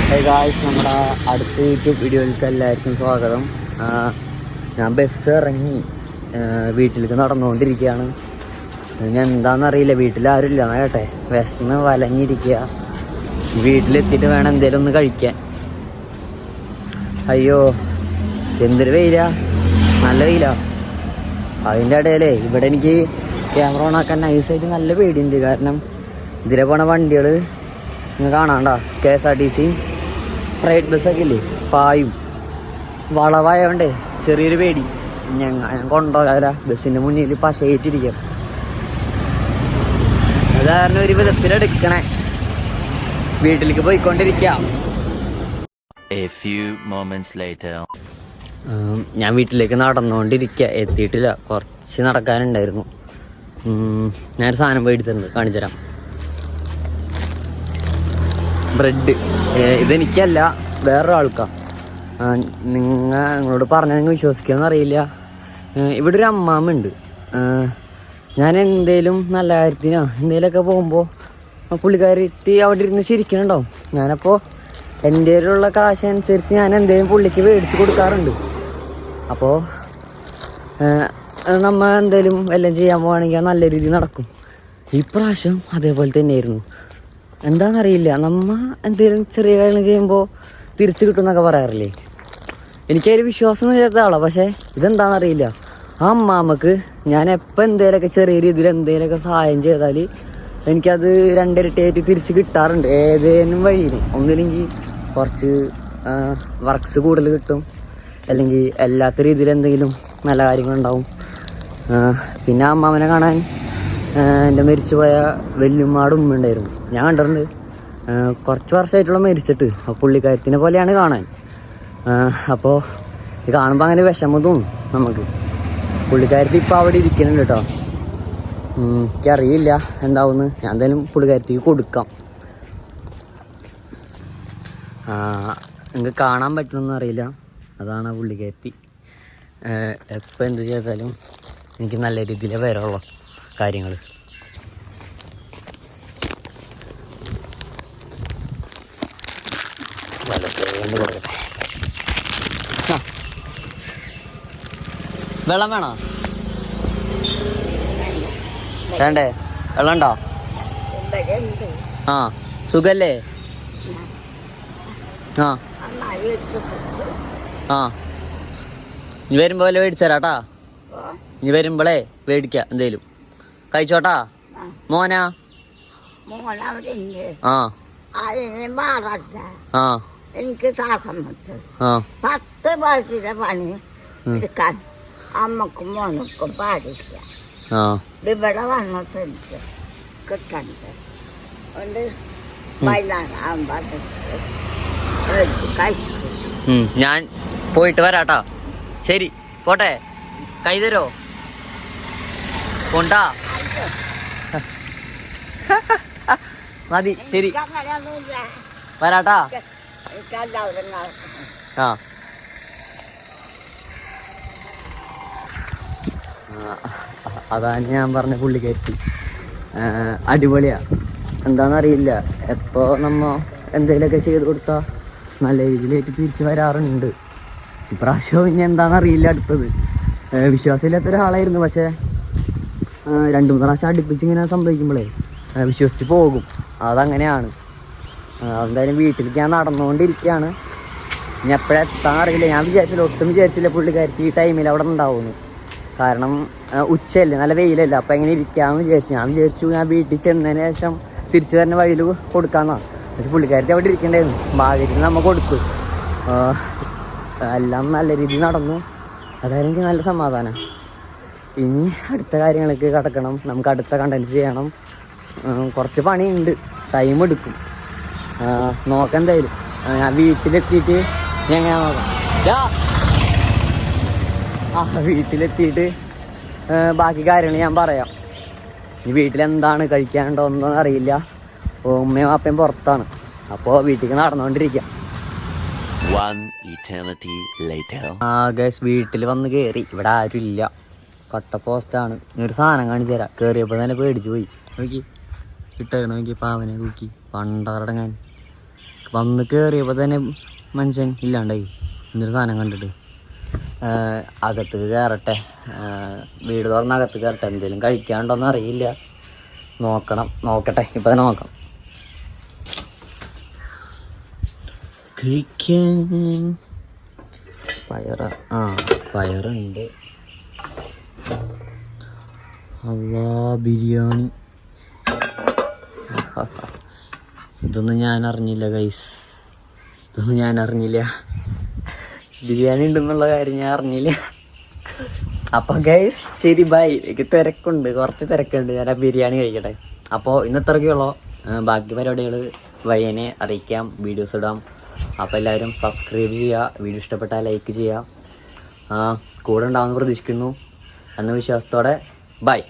Guys, നമ്മുടെ അടുത്ത YouTube വീഡിയോയിലേക്ക് എല്ലാവർക്കും സ്വാഗതം. ഞാൻ ബസ് ഇറങ്ങി വീട്ടിലേക്ക് നടന്നുകൊണ്ടിരിക്കുകയാണ്. ഞാൻ എന്താണെന്നറിയില്ല, വീട്ടിലാരുമില്ല. എന്നാ കേട്ടെ, വിശന്ന് വലഞ്ഞിരിക്കുക. വീട്ടിലെത്തിയിട്ട് വേണം എന്തേലും ഒന്ന് കഴിക്കാൻ. അയ്യോ, എന്തൊരു വെയിലാ, നല്ല വെയിലാ. അതിൻ്റെ ഇടയിലേ ഇവിടെ എനിക്ക് ക്യാമറ ഓൺ ആക്കാൻ നൈസായിട്ട് നല്ല പേടിയുണ്ട്. കാരണം ഇതിലെ പോണ വണ്ടികൾ നിങ്ങൾ കാണാണ്ട, KSRTC പ്രൈവറ്റ് ബസ്സൊക്കെ ഇല്ലേ, പായും. വളവായോണ്ടേ ചെറിയൊരു പേടി. ഞാൻ കൊണ്ടുപോകാല, ബസ്സിൻ്റെ മുന്നിൽ പശയേറ്റിരിക്കാം. അത് കാരണം ഒരു വിധത്തിലെടുക്കണേ. വീട്ടിലേക്ക് പോയിക്കൊണ്ടിരിക്കാം. ഞാൻ വീട്ടിലേക്ക് നടന്നുകൊണ്ടിരിക്കുക, എത്തിയിട്ടില്ല. കുറച്ച് നടക്കാനുണ്ടായിരുന്നു. ഞാനൊരു സാധനം മേടിച്ചിട്ടുണ്ട്, കാണിച്ചുതരാം. ബ്രെഡ്. ഇതെനിക്കല്ല, വേറൊരാൾക്കാണ്. നിങ്ങളോട് പറഞ്ഞാൽ നിങ്ങൾ വിശ്വസിക്കുമെന്ന് അറിയില്ല. ഇവിടെ ഒരു അമ്മാമ്മ ഉണ്ട്. ഞാൻ എന്തേലും നല്ല കാര്യത്തിനോ എന്തേലുമൊക്കെ പോകുമ്പോൾ പുള്ളിക്കാരിത്തി അവിടെ ഇരുന്ന് ചിരിക്കണുണ്ടാവും. ഞാനപ്പോൾ എൻ്റെ കയ്യിലുള്ള കാശ് അനുസരിച്ച് ഞാൻ എന്തേലും പുള്ളിക്ക് മേടിച്ച് കൊടുക്കാറുണ്ട്. അപ്പോൾ നമ്മൾ എന്തേലും എല്ലാം ചെയ്യാൻ പോവുകയാണെങ്കിൽ നല്ല രീതിയിൽ നടക്കും. ഈ പ്രാവശ്യം അതേപോലെ തന്നെയായിരുന്നു. എന്താണെന്നറിയില്ല, നമ്മ എന്തെങ്കിലും ചെറിയ കാര്യങ്ങൾ ചെയ്യുമ്പോൾ തിരിച്ചു കിട്ടുമെന്നൊക്കെ പറയാറില്ലേ. എനിക്കതിൽ വിശ്വാസം ചെയ്യാത്ത ആളാണ്. പക്ഷേ ഇതെന്താണെന്നറിയില്ല, ആ അമ്മാമ്മക്ക് ഞാൻ എപ്പോൾ എന്തെങ്കിലുമൊക്കെ ചെറിയ രീതിയിൽ എന്തെങ്കിലുമൊക്കെ സഹായം ചെയ്താൽ എനിക്കത് രണ്ടിരട്ടിയായിട്ട് തിരിച്ച് കിട്ടാറുണ്ട്. ഏതേലും വഴിയിൽ. ഒന്നില്ലെങ്കിൽ കുറച്ച് വർക്ക്സ് കൂടുതൽ കിട്ടും, അല്ലെങ്കിൽ എല്ലാത്ത രീതിയിൽ എന്തെങ്കിലും നല്ല കാര്യങ്ങളുണ്ടാവും. പിന്നെ ആ അമ്മാമ്മനെ കാണാൻ എൻ്റെ മരിച്ചുപോയ വല്യമ്മയുടെ ഉമ്മ ഉണ്ടായിരുന്നു. ഞാൻ കണ്ടിട്ടുണ്ട്. കുറച്ച് വർഷമായിട്ടുള്ള മരിച്ചിട്ട്. പുള്ളിക്കാരത്തിനെ പോലെയാണ് കാണാൻ. അപ്പോൾ ഇത് കാണുമ്പോൾ അങ്ങനെ വിഷമം തോന്നും നമുക്ക്. പുള്ളിക്കാരത്തി ഇപ്പോൾ അവിടെ ഇരിക്കുന്നുണ്ട് കേട്ടോ. എനിക്കറിയില്ല എന്താവുമെന്ന്. ഞാൻ എന്തായാലും പുള്ളിക്കാരത്തിക്ക് കൊടുക്കാം. നിങ്ങൾക്ക് കാണാൻ പറ്റണമെന്ന് അറിയില്ല. അതാണ് പുള്ളിക്കാരത്തി. എപ്പോൾ എന്ത് ചെയ്താലും എനിക്ക് നല്ല രീതിയിലേ വരുള്ളൂ കാര്യങ്ങൾ. വെള്ളം വേണോ? വേണ്ടേ? വെള്ളം ഉണ്ടോ? ആ, സുഖല്ലേ? ആ ആ, ഇനി വരുമ്പോ വല്ല മേടിച്ചരാട്ടാ. ഇനി വരുമ്പോളേ മേടിക്കാം എന്തേലും. കഴിച്ചോട്ടാ മോനാ. ആ ആ, എനിക്ക് ശ്വാസം മുട്ട്. 10 ബസ്സിലെ പണി എടുക്കാൻ അമ്മക്കും മോനക്കും പാടില്ല. ഇവിടെ വന്ന സ്ഥലത്ത് കിട്ടണ്ട കൊണ്ട് വൈകുന്നേരം കഴിക്കും. ഞാൻ പോയിട്ട് വരാട്ടാ. ശരി, പോട്ടെ. കൈ തരോ? കൊണ്ടാ മതി. ശരി, വരാട്ടാ. ആ, അതാണ് ഞാൻ പറഞ്ഞ പുള്ളിക്കാരി. അടിപൊളിയാ. എന്താണെന്നറിയില്ല, എപ്പോൾ നമ്മ എന്തെങ്കിലുമൊക്കെ ചെയ്ത് കൊടുത്താൽ നല്ല രീതിയിലേക്ക് തിരിച്ച് വരാറുണ്ട്. ഇപ്രാവശ്യവും ഇനി എന്താണെന്നറിയില്ല. അടുത്തത് വിശ്വാസമില്ലാത്ത ഒരാളായിരുന്നു. പക്ഷേ 2-3 പ്രാവശ്യം അടുപ്പിച്ചിങ്ങനെ സംഭവിക്കുമ്പോഴേ വിശ്വസിച്ച് പോകും. അതങ്ങനെയാണ്. എന്തായാലും വീട്ടിലേക്ക് ഞാൻ നടന്നുകൊണ്ടിരിക്കുകയാണ്. ഇനി എപ്പോഴെത്താൻ അറിയില്ല. ഞാൻ വിചാരിച്ചില്ല, ഒട്ടും വിചാരിച്ചില്ല പുള്ളിക്കാരത്തി ഈ ടൈമിൽ അവിടെ ഉണ്ടാവുമെന്ന്. കാരണം ഉച്ചയല്ലേ, നല്ല വെയിലല്ല. അപ്പം എങ്ങനെ ഇരിക്കാമെന്ന് വിചാരിച്ചു. ഞാൻ വിചാരിച്ചു ഞാൻ വീട്ടിൽ ചെന്നതിന് ശേഷം തിരിച്ചു വരുന്ന വഴിയിൽ കൊടുക്കാമെന്നാണ്. പക്ഷെ പുള്ളിക്കാരത്തി അവിടെ ഇരിക്കേണ്ടായിരുന്നു. ഭാഗ്യത്തിന് നമ്മൾ കൊടുത്തു. എല്ലാം നല്ല രീതിയിൽ നടന്നു. അതായത് എനിക്ക് നല്ല സമാധാനം. ഇനി അടുത്ത കാര്യങ്ങൾക്ക് കടക്കണം. നമുക്ക് അടുത്ത കണ്ടൻറ്റ് ചെയ്യണം. കുറച്ച് പണിയുണ്ട്, ടൈം എടുക്കും. നോക്കാം എന്തായാലും. ഞാൻ വീട്ടിലെത്തിയിട്ട് ഞാൻ എങ്ങനെ നോക്കാം. വീട്ടിലെത്തിയിട്ട് ബാക്കി കാര്യങ്ങൾ ഞാൻ പറയാം. ഇനി വീട്ടിലെന്താണ് കഴിക്കാനുണ്ടോ ഒന്നും അറിയില്ല. ഉമ്മയും അപ്പയും പുറത്താണ്. അപ്പോൾ വീട്ടിലേക്ക് നടന്നുകൊണ്ടിരിക്കാം. ഗൈസ്, വീട്ടിൽ വന്ന് കയറി. ഇവിടെ ആരുമില്ല, കട്ട പോസ്റ്റാണ്. ഒരു സാധനം കാണിച്ചു തരാം. കയറിയപ്പോൾ തന്നെ പേടിച്ചു പോയി. നോക്കി ഇട്ടേക്കണ, നോക്കി പാവനെ നോക്കി പണ്ടറടങ്ങാൻ വന്ന് കയറിയപ്പോൾ തന്നെ മനുഷ്യൻ ഇല്ലാണ്ടായി. എന്നൊരു സാധനം കണ്ടിട്ട് അകത്തേക്ക് കയറട്ടെ, വീട് തുറന്ന് അകത്ത് കയറട്ടെ, എന്തെങ്കിലും കഴിക്കാണ്ടോന്ന് അറിയില്ല. നോക്കട്ടെ, ഇപ്പം തന്നെ നോക്കാം. കഴിക്കാൻ പയറുണ്ട്. അല്ലാ, ബിരിയാണി. ഇതൊന്നും ഞാൻ അറിഞ്ഞില്ല ഗൈസ്, ബിരിയാണി ഉണ്ടെന്നുള്ള കാര്യം ഞാൻ അറിഞ്ഞില്ല. അപ്പോൾ ഗൈസ് ശരി, ബൈ. എനിക്ക് കുറച്ച് തിരക്കുണ്ട്, ഞാൻ ആ ബിരിയാണി കഴിക്കട്ടെ. അപ്പോൾ ഇന്നത്രയ്ക്കുള്ളൂ. ബാക്കി പരിപാടികൾ വഴിയെ അറിയിക്കാം, വീഡിയോസ് ഇടാം. അപ്പോൾ എല്ലാവരും സബ്സ്ക്രൈബ് ചെയ്യുക, വീഡിയോ ഇഷ്ടപ്പെട്ടാൽ ലൈക്ക് ചെയ്യുക. കൂടെ ഉണ്ടാവുമെന്ന് പ്രതീക്ഷിക്കുന്നു എന്ന വിശ്വാസത്തോടെ ബൈ.